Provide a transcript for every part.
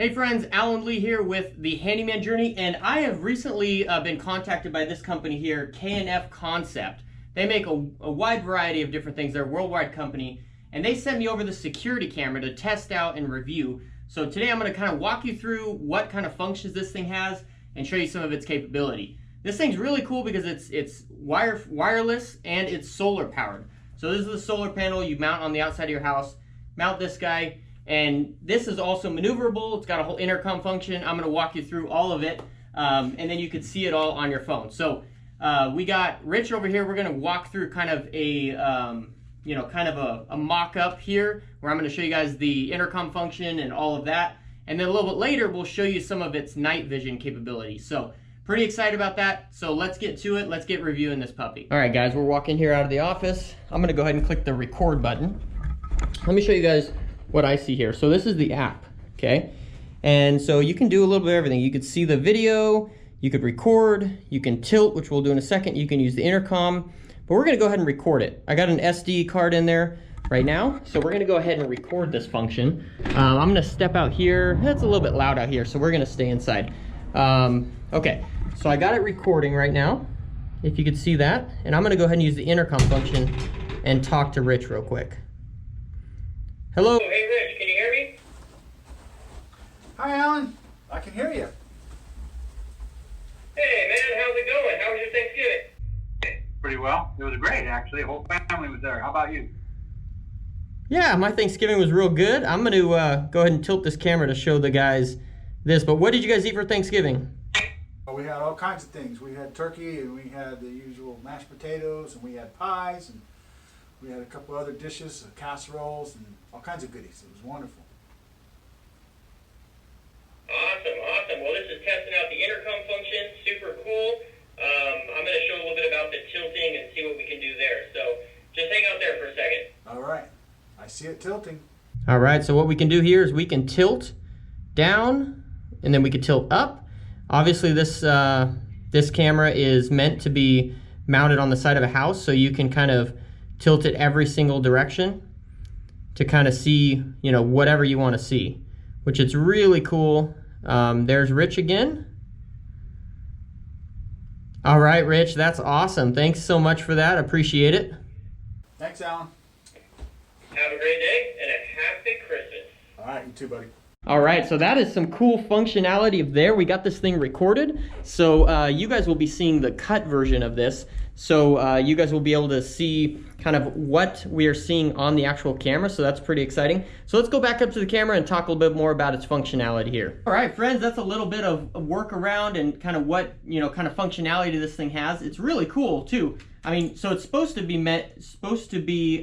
Hey friends, Alan Lee here with the Handyman Journey, and I have recently been contacted by this company here, K&F Concept. They make a wide variety of different things. They're a worldwide company, and they sent me over the security camera to test out and review. So today I'm going to kind of walk you through what kind of functions this thing has and show you some of its capability. This thing's really cool because it's wireless and it's solar powered. So this is the solar panel you mount on the outside of your house. Mount this guy. And this is also maneuverable. It's got a whole intercom function. I'm going to walk you through all of it, and then you can see it all on your phone. So we got Rich over here. We're going to walk through kind of a a mock-up here, where I'm going to show you guys the intercom function and all of that. And then a little bit later, we'll show you some of its night vision capabilities. So pretty excited about that. So let's get to it. Let's get reviewing this puppy. All right, guys, we're walking here out of the office. I'm going to go ahead and click the record button. Let me show you guys what I see here. So this is the app, okay? And so you can do a little bit of everything. You could see the video, you could record, you can tilt, which we'll do in a second. You can use the intercom, but we're gonna go ahead and record it. I got an SD card in there right now, so we're gonna go ahead and record this function. I'm gonna step out here. It's a little bit loud out here, so we're gonna stay inside. Okay, so I got it recording right now, if you could see that, and I'm gonna go ahead and use the intercom function and talk to Rich real quick. Hello? Oh, hey Rich, can you hear me? Hi Alan, I can hear you. Hey man, how's it going? How was your Thanksgiving? Pretty well. It was great actually. The whole family was there. How about you? Yeah, my Thanksgiving was real good. I'm going to go ahead and tilt this camera to show the guys this. But what did you guys eat for Thanksgiving? Well, we had all kinds of things. We had turkey and we had the usual mashed potatoes and we had pies and we had a couple other dishes, casseroles and all kinds of goodies. It was wonderful. Awesome. Well, this is testing out the intercom function. Super cool. I'm going to show a little bit about the tilting and see what we can do there. So just hang out there for a second. All right. I see it tilting. All right, so what we can do here is we can tilt down and then we can tilt up. Obviously this camera is meant to be mounted on the side of a house, so you can kind of tilt it every single direction to kind of see, whatever you want to see, which is really cool. There's Rich again. All right, Rich, that's awesome. Thanks so much for that. Appreciate it. Thanks, Alan. Have a great day and a happy Christmas. All right, you too, buddy. All right, so that is some cool functionality of there. We got this thing recorded, so you guys will be seeing the cut version of this. So you guys will be able to see kind of what we are seeing on the actual camera, so that's pretty exciting. So let's go back up to the camera and talk a little bit more about its functionality here. All right, friends, that's a little bit of work around and kind of what, kind of functionality this thing has. It's really cool too. I mean, so it's supposed to be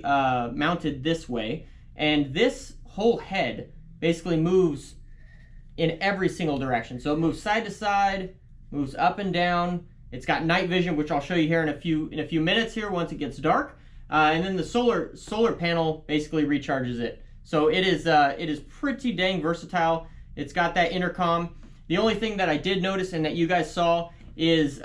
mounted this way, and this whole head basically moves in every single direction. So it moves side to side, moves up and down. It's got night vision, which I'll show you here in a few minutes here once it gets dark. And then the solar panel basically recharges it. So it is pretty dang versatile. It's got that intercom. The only thing that I did notice and that you guys saw is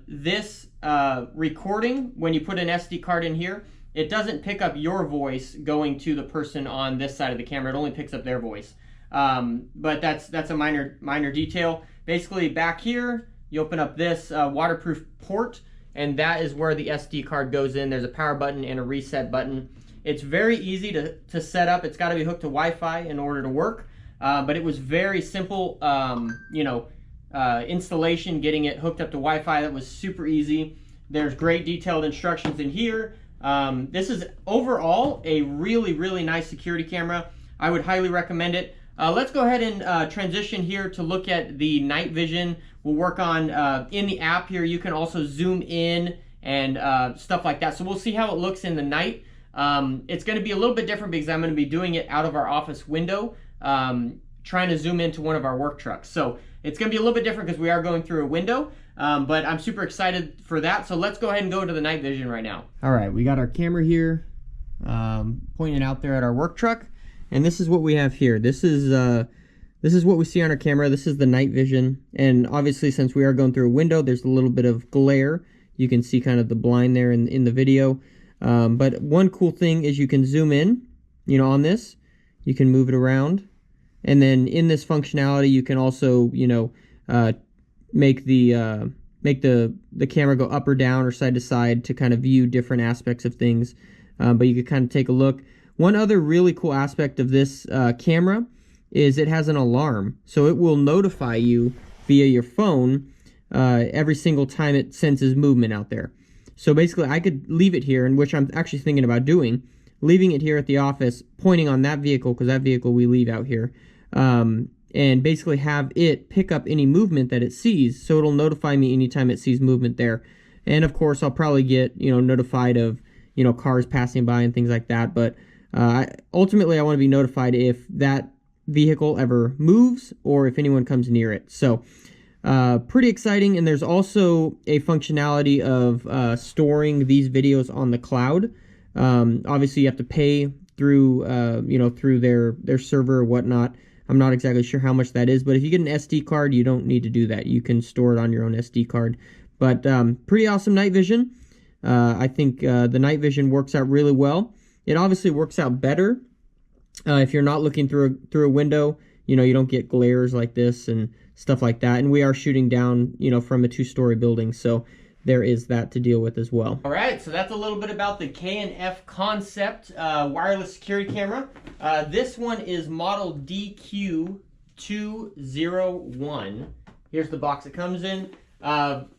this recording. When you put an SD card in here, it doesn't pick up your voice going to the person on this side of the camera. It only picks up their voice. But that's a minor detail. Basically, back here, you open up this waterproof port, and that is where the SD card goes in. There's a power button and a reset button. It's very easy to set up. It's got to be hooked to Wi-Fi in order to work. But it was very simple, installation, getting it hooked up to Wi-Fi. That was super easy. There's great detailed instructions in here. This is overall a really nice security camera. I would highly recommend it. Let's go ahead and transition here to look at the night vision. We'll work on, in the app here, you can also zoom in and stuff like that. So we'll see how it looks in the night. It's going to be a little bit different because I'm going to be doing it out of our office window, trying to zoom into one of our work trucks. So it's going to be a little bit different because we are going through a window, but I'm super excited for that. So let's go ahead and go to the night vision right now. All right, we got our camera here pointing out there at our work truck. And this is what we have here. This is what we see on our camera. This is the night vision. And obviously, since we are going through a window, there's a little bit of glare. You can see kind of the blind there in the video. But one cool thing is you can zoom in, on this. You can move it around. And then in this functionality, you can also, you know, make the camera go up or down or side to side to kind of view different aspects of things. But you could kind of take a look. One other really cool aspect of this camera is it has an alarm. So it will notify you via your phone every single time it senses movement out there. So basically I could leave it here, and which I'm actually thinking about doing, leaving it here at the office, pointing on that vehicle, because that vehicle we leave out here, and basically have it pick up any movement that it sees, so it'll notify me anytime it sees movement there. And of course I'll probably get, you know, notified of, you know, cars passing by and things like that, but ultimately I want to be notified if that vehicle ever moves or if anyone comes near it. So pretty exciting. And there's also a functionality of storing these videos on the cloud. Obviously you have to pay through you know, through their server or whatnot. I'm not exactly sure how much that is, but if you get an SD card, you don't need to do that. You can store it on your own SD card. But pretty awesome night vision. I think the night vision works out really well. It obviously works out better if you're not looking through a window. You know, you don't get glares like this and stuff like that. And we are shooting down, you know, from a 2-story building, so there is that to deal with as well. All right, so that's a little bit about the K&F Concept wireless security camera. This one is model DQ201. Here's the box it comes in.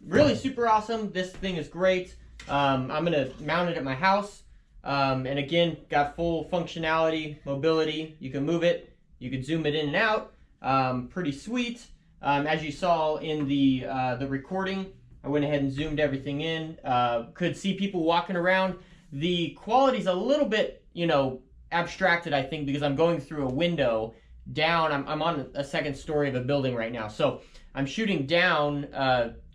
Really super awesome. This thing is great. I'm gonna mount it at my house. And again, got full functionality, mobility. You can move it, you can zoom it in and out. Pretty sweet. As you saw in the recording, I went ahead and zoomed everything in. Could see people walking around. The quality's a little bit, you know, abstracted, I think, because I'm going through a window down. I'm on a 2nd story of a building right now. So I'm shooting down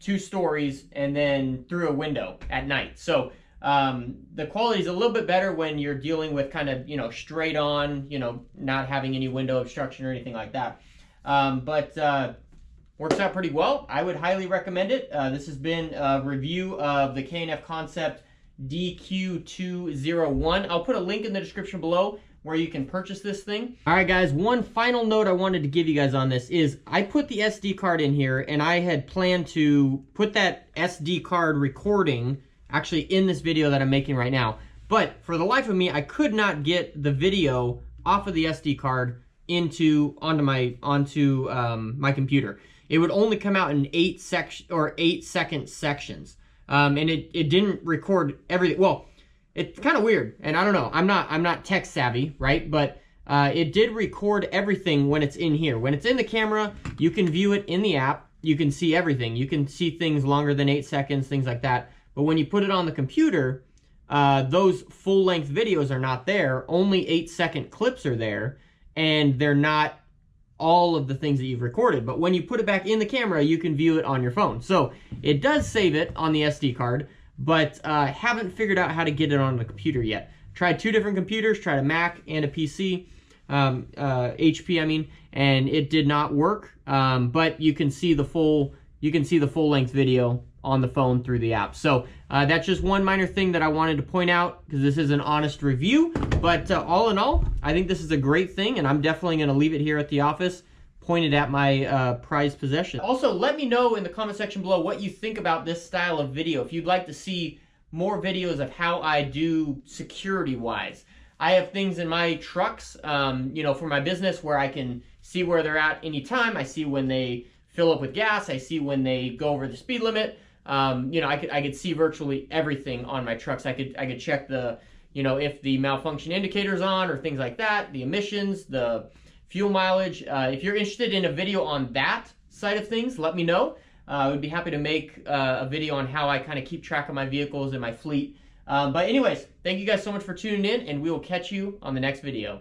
2 stories and then through a window at night. So the quality is a little bit better when you're dealing with kind of, you know, straight on, you know, not having any window obstruction or anything like that. But works out pretty well. I would highly recommend it. This has been a review of the K&F Concept DQ201. I'll put a link in the description below where you can purchase this thing. All right, guys, one final note I wanted to give you guys on this is I put the SD card in here, and I had planned to put that SD card recording actually in this video that I'm making right now. But for the life of me, I could not get the video off of the SD card onto my computer. It would only come out in 8-second sections, and it didn't record everything. Well, it's kind of weird, and I don't know. I'm not tech savvy, right? But it did record everything when it's in here. When it's in the camera, you can view it in the app. You can see everything. You can see things longer than 8 seconds, things like that. But when you put it on the computer, those full-length videos are not there. Only 8-second clips are there, and they're not all of the things that you've recorded. But when you put it back in the camera, you can view it on your phone. So it does save it on the SD card, but haven't figured out how to get it on the computer yet. Tried 2 different computers, tried a Mac and a PC, HP I mean, and it did not work. But you can see the full-length video on the phone through the app. So that's just one minor thing that I wanted to point out, because this is an honest review. But all in all, I think this is a great thing, and I'm definitely going to leave it here at the office, pointed at my prized possession. Also, let me know in the comment section below what you think about this style of video. If you'd like to see more videos of how I do security-wise. I have things in my trucks, you know, for my business where I can see where they're at anytime. I see when they fill up with gas. I see when they go over the speed limit. You know, I could see virtually everything on my trucks. I could check the, you know, if the malfunction indicator's on or things like that, the emissions, the fuel mileage. If you're interested in a video on that side of things, let me know. I would be happy to make a video on how I kind of keep track of my vehicles and my fleet. But anyways, thank you guys so much for tuning in, and we will catch you on the next video.